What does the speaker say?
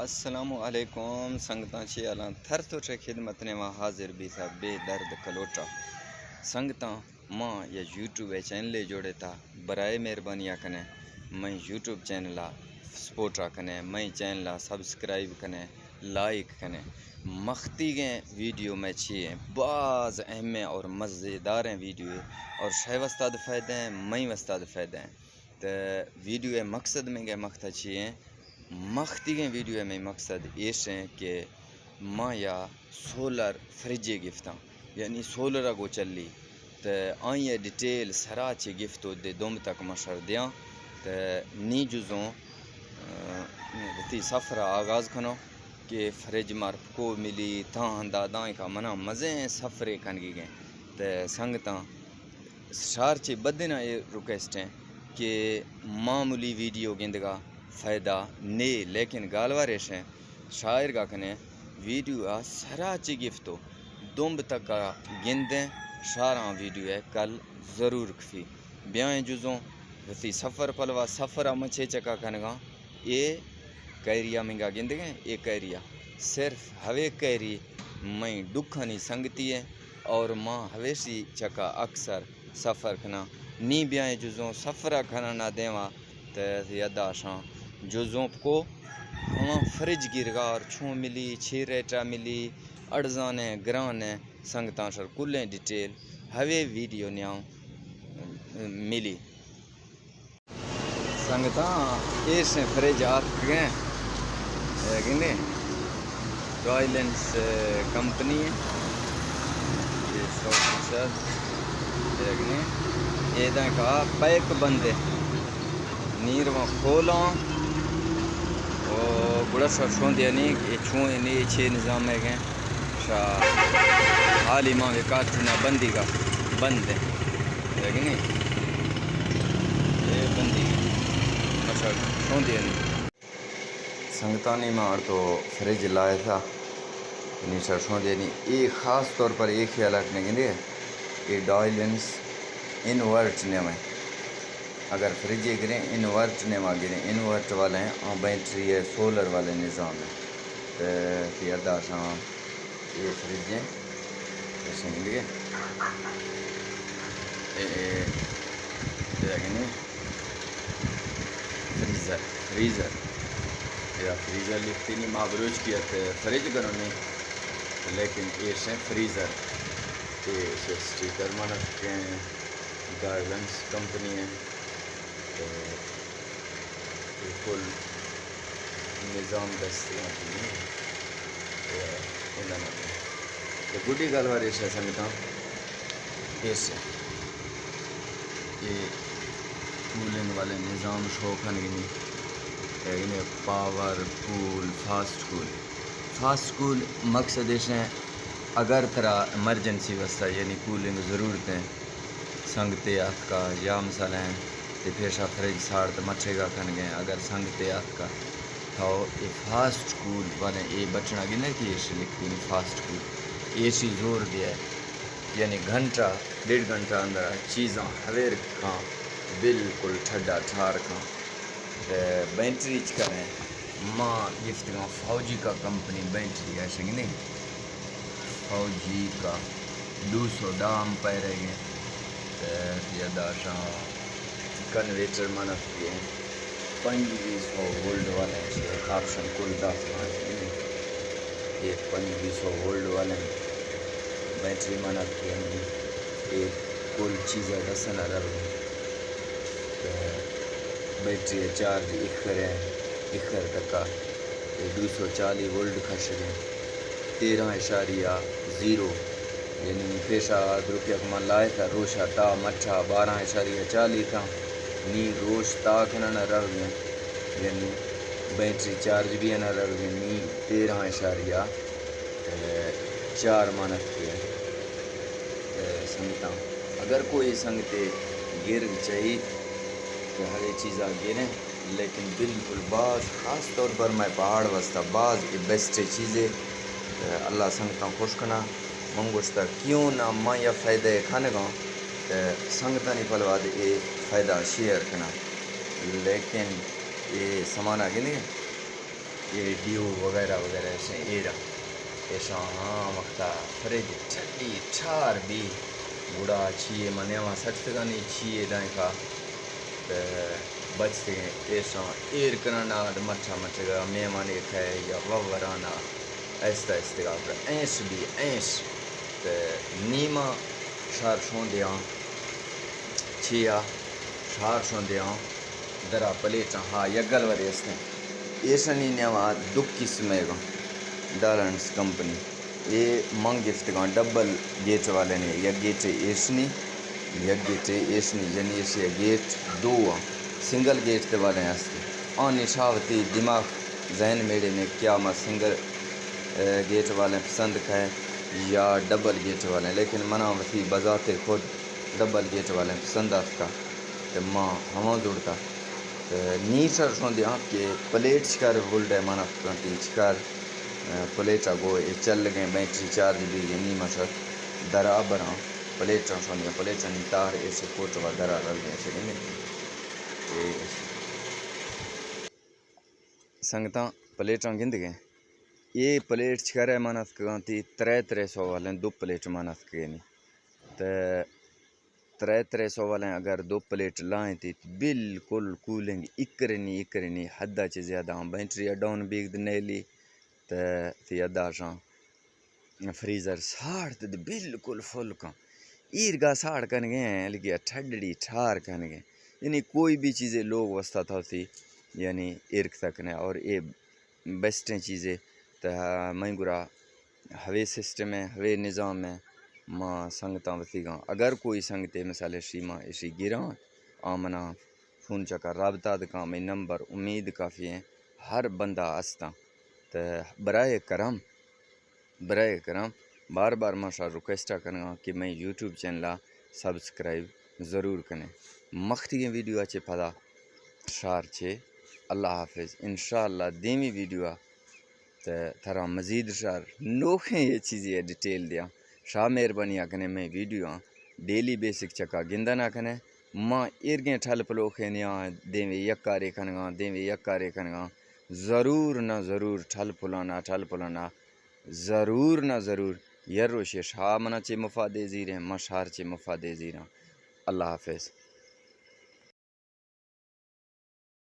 السلام علیکم سنگتاں چیالاں تھر تو چے خدمت نے ماں حاضر بھی تھا بے درد کلوٹا سنگتاں ماں یا یوٹیوب چینل جوڑے تھا برائے مہربانی کنے میں یوٹیوب چینل سپورٹ کنے میں چینل سبسکرائب کنے لائک کنے مختی گئے ویڈیو میں چھیے بعض اہم اور مزیدار ہیں ویڈیو اور شہ وستاد فائدہ ہیں میں وستاد فائدہ ہیں تو ویڈیو مقصد میں گئے مقصد چھیے مختی گئے ویڈیو میں مقصد ایش ہے کہ ماں یا سولر فریج گفتاں یعنی سولر اگو چلی تو آئیں ڈیٹیل سرا چے گفتو دے دوم تک مشر دیاں تو نی جزوں تی سفر آغاز کھنو کہ فریج مار کو ملی تھاں ہندا دائیں کا منا مزے سفرے کنگی گئے تو سنگتاں شار چے بدنا یہ ریکویسٹ ہیں کہ معمولی ویڈیو گندگا فائدہ نے لیکن گالواریش ہیں شاعر کا کنے ویڈیو سرا چی گفتو دوم تک کا گندیں شاراں ویڈیو ہے کل ضرور کفی بیائیں جزوں وفی سفر پلوا سفر مچھے چکا کنگا یہ کیریا منگا گندگیں یہ کیریا صرف ہوے کیری میں ڈکھنی سنگتی ہے اور ماں ہویسی چکا اکثر سفر کھنا نی بیائیں جزوں سفرہ کھنا نہ دیواں تو یدا شاں جزوں کو ہاں فریج گرگار چھوں ملی چھ ریٹا ملی اڑزانے گرانے سنگتاں شر کلیں ڈیٹیل ہوے ویڈیو نیاں ملی سنگتاں ایس فریج آت گئے گندے رائلنس کمپنی ہے یہ 100% دیکھنے یہ دیں کا پیک بندے نیر میں کھولاں اور بڑا سا چھون دیا نہیں یہ چھون نہیں چھ نظام ہے گئے شاہ حالی ماں کے کارٹنا بندی کا بند ہے لیکن یہ بندی اچھا چھون دیا نہیں سنگتانی مار تو فریج لائے تھا نیچر چھون دیا نہیں یہ خاص طور پر ایک خیال رکھنے کے لیے یہ ڈائلنس انورٹ نے میں اگر فریج گریں انورٹ نے ماں گریں انورٹ والے ہیں اور بیٹری ہے سولر والے نظام ہے تو یہ ادا شاں یہ فریج ہیں ایسے گے فریزر یا فریزر لکھتی نہیں معبروج کیا تھا فریج کرو نہیں لیکن یہ سے فریزر یہ سے سٹیکر مانا چکے ہیں گارلنس کمپنی ہے تو بالکل نظام دستیاب تو گڈی گل والی ہے سنگتاں اس یہ کولنگ والے نظام شوقن گنی پاور کول فاسٹ کول مقصد اس ہے اگر طرح ایمرجنسی وسطہ یعنی کولنگ ضرورتیں سنگتے آت کا یا مثلا ہیں کہ پیشہ فریج ساڑ تو مچھے گا کھن گئے اگر سنگتے آت کا تو یہ فاسٹ کول والے یہ بچنا گنے کہ یہ لکھتی نہیں فاسٹ کول اے سی زور دیا ہے یعنی گھنٹہ 1.5 گھنٹہ اندر چیزاں ہویر کھاں بالکل ٹھڈا ٹھار کھاں بیٹری کریں ماں گفت گاں فوجی کا کمپنی بیٹری ایسے نہیں فوجی کا 200 دام پہ رہ گئے یادا شاہ کنویٹر منف کے 2500 وولٹ والے آپشن کل 10 یہ 2500 وولٹ والے بیٹری منف کے ایک کل چیزیں دسن رہے بیٹری چارج اکھر تکا 240 وولٹ کھش گئے 13.0 یعنی پیشہ روپیہ کمان لائے تھا روشہ تا مٹھا 12.40 تھا نی روش تا کھنا نہ رہ گئے یعنی بیٹری چارج بھی نہ رہ گئے نی 13.4 مانت کے سنگتاں اگر کوئی سنگتے گر چاہیے تو ہر ایک چیزاں گریں لیکن بالکل بعض خاص طور پر میں پہاڑ وسطہ بعض کی بیسٹ چیزیں اللہ سنگتاں خوش کنا منگوشتا کیوں نہ ماں یا فائدہ کھانے گا سنگتاں نہیں پلوا دے یہ فائدہ شیئر کنا لیکن یہ سمانا گنے یہ ڈیو وغیرہ وغیرہ سے ایرا ایسا ہاں وقتا فریج چھٹی چھار بھی بوڑھا چھیے منے وہاں سچ کا نہیں چھیے دائیں کا بچتے ہیں ایسا ایر کرانا مچھا مچھے گا مہمانے کھائے یا وورانا ایستا ایستا کا اینس بھی اینس نیما شار شون دیاں چھیا شار شون دیاں درا پلیٹا ہاں یگل وری اسنے ایسا نہیں نیاں دک قسمے گا ڈالنس کمپنی یہ منگ گفٹ کا ڈبل گیٹ والے نے یک گیٹ ایسنی یک گیٹ ایسنی یعنی اسے گیٹ دو سنگل گیٹ تے والے ہستے آنی شاوتی دماغ ذہن میرے میں کیا میں سنگل گیٹ والے پسند کھائے یا ڈبل گیٹ والے، لیکن منا وسی بذات خود ڈبل گیٹ والے پسند آتا تو ماں ہماں جڑتا نیچر سن دیا کہ پلیٹ شکار بول رہے مانا تین شکار پلیٹ گو چل گئے بیٹری چارج بھی نہیں مشر درا برا پلیٹ سن دیا پلیٹ تار ایسے فوٹو درا رل گئے سے سنگتاں پلیٹاں گند گئے یہ پلیٹ شکار مانا سکانتی 300 والے دو پلیٹ مانا سکے نہیں تو 300 والے اگر دو پلیٹ لائیں تھی بالکل کولنگ اکرنی حدہ چیز زیادہ ہم بیٹری ڈاؤن بیگ نیلی تو تھی ادا شاں فریزر ساڑ تو بالکل فل کا ایرگاہ ساڑ کن گئے ہیں لیکن ٹھڈڑی ٹھار کن گئے یعنی کوئی بھی چیزیں لوگ وسطہ تھا تھی یعنی ایرک سکنے اور یہ بیسٹیں چیزیں تو میں گرا ہوے سسٹم ہے ہوے نظام ہے ماں سنگتاں وسی گاں اگر کوئی سنگتے مثال شیما اسی گراں آمنا فون چکا رابطہ دکاں میں نمبر امید کافی ہیں ہر بندہ ہستا تو برائے کرم بار بار ماشا ریکویسٹ کرنا کہ میں یوٹیوب چینل سبسکرائب ضرور کریں مختی ویڈیو اچھے پدا شار چھے اللہ حافظ انشاءاللہ دیمی ویڈیو تو تھرا مزید شار نوکھیں یہ چیزیں ڈیٹیل دیا شاہ مہربانی آکنے میں ویڈیو ڈیلی بیسک چکا گندہ نہ کنے ماں ارگیں ٹھل پلو کھینیا دیویں یکارے کھنگا ضرور نہ ضرور ٹھل پلانا ضرور نہ ضرور یروش شاہ منا چے مفادے زیریں مشہار چے مفادے زیریں اللہ حافظ